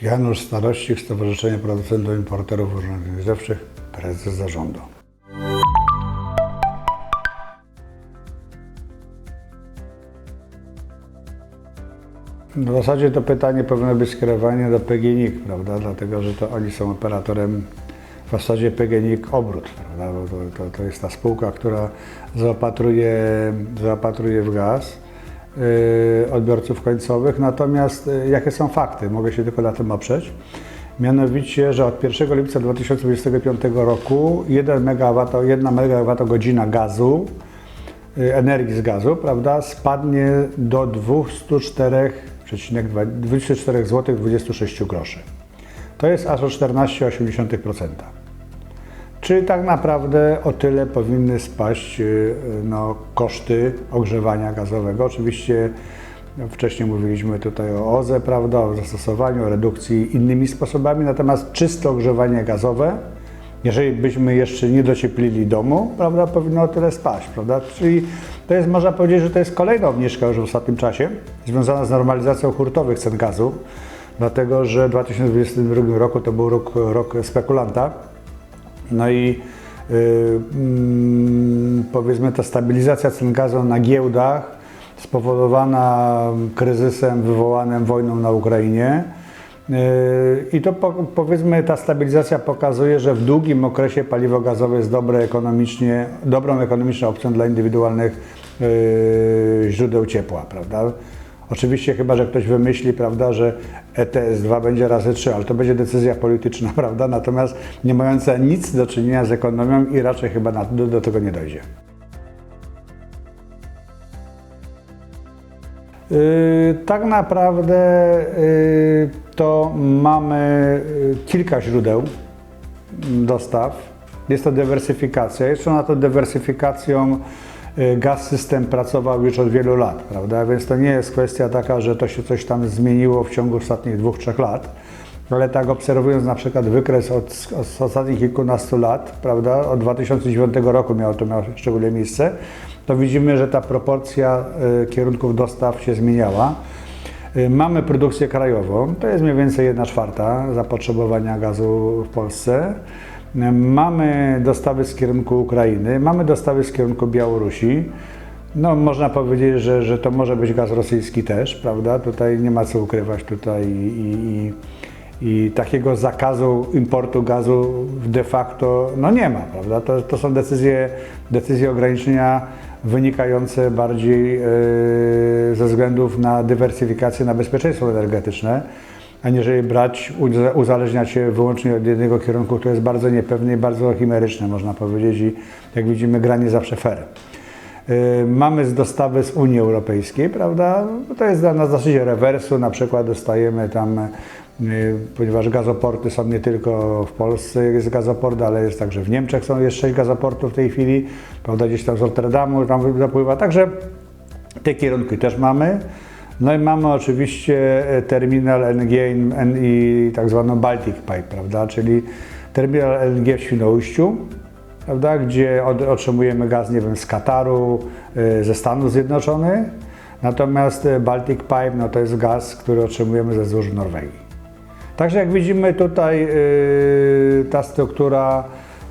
Janusz Starościk, Stowarzyszenie Producentów i Importerów Urządzeń Grzewczych, prezes zarządu. W zasadzie to pytanie powinno być skierowane do PGNiG, prawda? Dlatego, że to oni są operatorem w zasadzie PGNiG Obrót, prawda? Bo to jest ta spółka, która zaopatruje w gaz odbiorców końcowych. Natomiast jakie są fakty? Mogę się tylko na tym oprzeć. Mianowicie, że od 1 lipca 2025 roku 1 MWh gazu, energii z gazu, prawda, spadnie do 204,26 zł. To jest aż o 14,8%. Czyli tak naprawdę o tyle powinny spaść koszty ogrzewania gazowego. Oczywiście wcześniej mówiliśmy tutaj o OZE, prawda, o zastosowaniu, o redukcji innymi sposobami, natomiast czyste ogrzewanie gazowe, jeżeli byśmy jeszcze nie docieplili domu, prawda, powinno o tyle spaść, prawda? Czyli to jest, można powiedzieć, że to jest kolejna obniżka już w ostatnim czasie, związana z normalizacją hurtowych cen gazu, dlatego że w 2022 roku to był rok spekulanta. No i powiedzmy ta stabilizacja cen gazu na giełdach spowodowana kryzysem wywołanym wojną na Ukrainie. I to powiedzmy ta stabilizacja pokazuje, że w długim okresie paliwo gazowe jest dobrą ekonomiczną opcją dla indywidualnych źródeł ciepła, prawda? Oczywiście chyba, że ktoś wymyśli, prawda, że ETS-2 będzie razy 3, ale to będzie decyzja polityczna, prawda? Natomiast nie mająca nic do czynienia z ekonomią i raczej chyba do tego nie dojdzie. Tak naprawdę to mamy kilka źródeł dostaw. Jest to dywersyfikacja. Jest ona to dywersyfikacją. Gaz-System pracował już od wielu lat, prawda? Więc to nie jest kwestia taka, że to się coś tam zmieniło w ciągu ostatnich 2-3 lat. Ale tak obserwując na przykład wykres od ostatnich kilkunastu lat, prawda? Od 2009 roku miało szczególnie miejsce, to widzimy, że ta proporcja kierunków dostaw się zmieniała. Mamy produkcję krajową, to jest mniej więcej 1/4 zapotrzebowania gazu w Polsce. Mamy dostawy z kierunku Ukrainy, mamy dostawy z kierunku Białorusi. No, można powiedzieć, że to może być gaz rosyjski też, prawda? Tutaj nie ma co ukrywać tutaj i takiego zakazu importu gazu de facto nie ma, prawda? To są decyzje ograniczenia wynikające bardziej ze względów na dywersyfikację, na bezpieczeństwo energetyczne, aniżeli uzależniać się wyłącznie od jednego kierunku, który jest bardzo niepewny i bardzo chimeryczny, można powiedzieć, i jak widzimy, gra nie zawsze fair. Mamy dostawy z Unii Europejskiej, prawda? To jest na zasadzie rewersu, na przykład dostajemy tam, ponieważ gazoporty są nie tylko w Polsce, jest gazoport, ale jest także w Niemczech, jest 6 gazoportów w tej chwili, prawda? Gdzieś tam z Rotterdamu tam zapływa, także te kierunki też mamy. No i mamy oczywiście terminal LNG i tak zwaną Baltic Pipe, prawda? Czyli terminal LNG w Świnoujściu, prawda? Gdzie otrzymujemy gaz, nie wiem, z Kataru, ze Stanów Zjednoczonych. Natomiast Baltic Pipe to jest gaz, który otrzymujemy ze złóż Norwegii. Także jak widzimy tutaj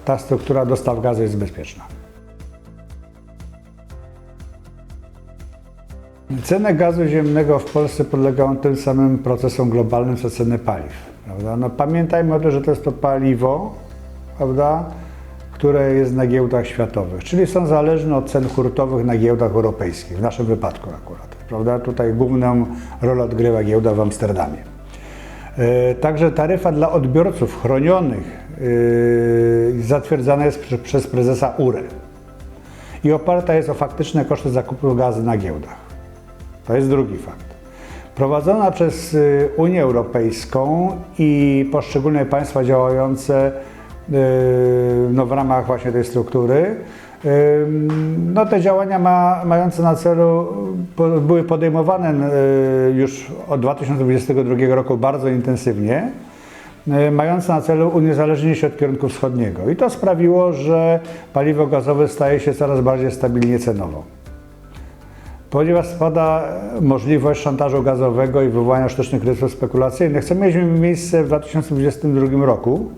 ta struktura dostaw gazu jest bezpieczna. Ceny gazu ziemnego w Polsce podlegają tym samym procesom globalnym co ceny paliw, prawda? Pamiętajmy o tym, że to jest to paliwo, prawda, które jest na giełdach światowych, czyli są zależne od cen hurtowych na giełdach europejskich, w naszym wypadku akurat, prawda? Tutaj główną rolę odgrywa giełda w Amsterdamie. Także taryfa dla odbiorców chronionych zatwierdzana jest przez prezesa URE i oparta jest o faktyczne koszty zakupu gazu na giełdach. To jest drugi fakt. Prowadzona przez Unię Europejską i poszczególne państwa działające w ramach właśnie tej struktury, te działania mające na celu były podejmowane już od 2022 roku bardzo intensywnie, mające na celu uniezależnienie się od kierunku wschodniego. I to sprawiło, że paliwo gazowe staje się coraz bardziej stabilnie cenowo. ponieważ spada możliwość szantażu gazowego i wywołania sztucznych ryzyk spekulacyjnych, co mieliśmy miejsce w 2022 roku,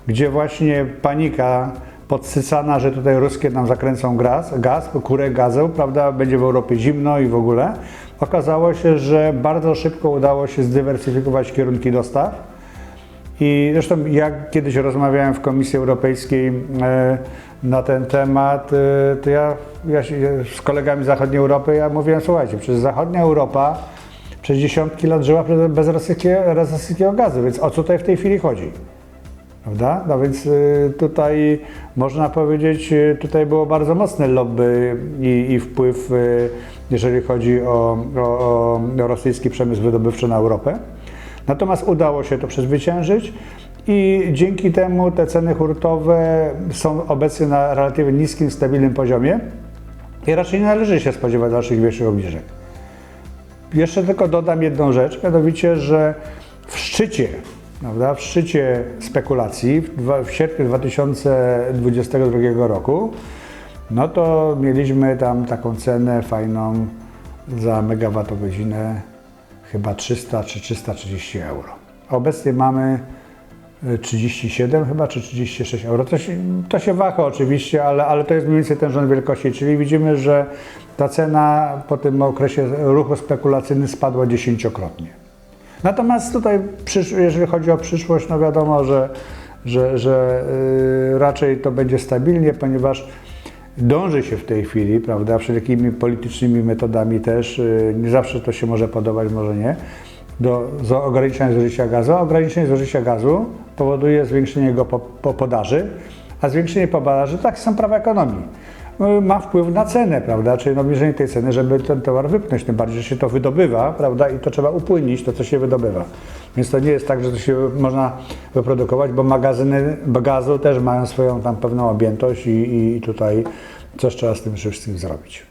gdzie właśnie panika podsycana, że tutaj ruskie nam zakręcą gaz, kurę gazu, prawda, będzie w Europie zimno i w ogóle. Okazało się, że bardzo szybko udało się zdywersyfikować kierunki dostaw. I zresztą jak kiedyś rozmawiałem w Komisji Europejskiej na ten temat, to ja z kolegami z zachodniej Europy, ja mówiłem, słuchajcie, przecież zachodnia Europa przez dziesiątki lat żyła bez rosyjskiego gazu, więc o co tutaj w tej chwili chodzi? Prawda? No więc tutaj można powiedzieć, tutaj było bardzo mocne lobby i wpływ, jeżeli chodzi o rosyjski przemysł wydobywczy na Europę. Natomiast udało się to przezwyciężyć i dzięki temu te ceny hurtowe są obecnie na relatywnie niskim, stabilnym poziomie i raczej nie należy się spodziewać dalszych większych obniżek. Jeszcze tylko dodam jedną rzecz, mianowicie, że w szczycie, prawda, w szczycie spekulacji w sierpniu 2022 roku, no to mieliśmy tam taką cenę fajną za megawattogodzinę chyba 300 czy 330 euro. Obecnie mamy 37 chyba, czy 36 euro. To się waha oczywiście, ale to jest mniej więcej ten rząd wielkości, czyli widzimy, że ta cena po tym okresie ruchu spekulacyjny spadła 10-krotnie. Natomiast tutaj, jeżeli chodzi o przyszłość, no wiadomo, że raczej to będzie stabilnie, ponieważ dąży się w tej chwili, prawda, wszelkimi politycznymi metodami też, nie zawsze to się może podobać, może nie, do ograniczenia zużycia gazu. A ograniczenie zużycia gazu powoduje zwiększenie jego podaży, a zwiększenie podaży, tak są prawa ekonomii, ma wpływ na cenę, prawda, czyli obniżenie tej ceny, żeby ten towar wypchnąć, tym bardziej, że się to wydobywa, prawda, i to trzeba upłynnić, to co się wydobywa. Więc to nie jest tak, że to się można wyprodukować, bo magazyny gazu też mają swoją tam pewną objętość i tutaj coś trzeba z tym wszystkim zrobić.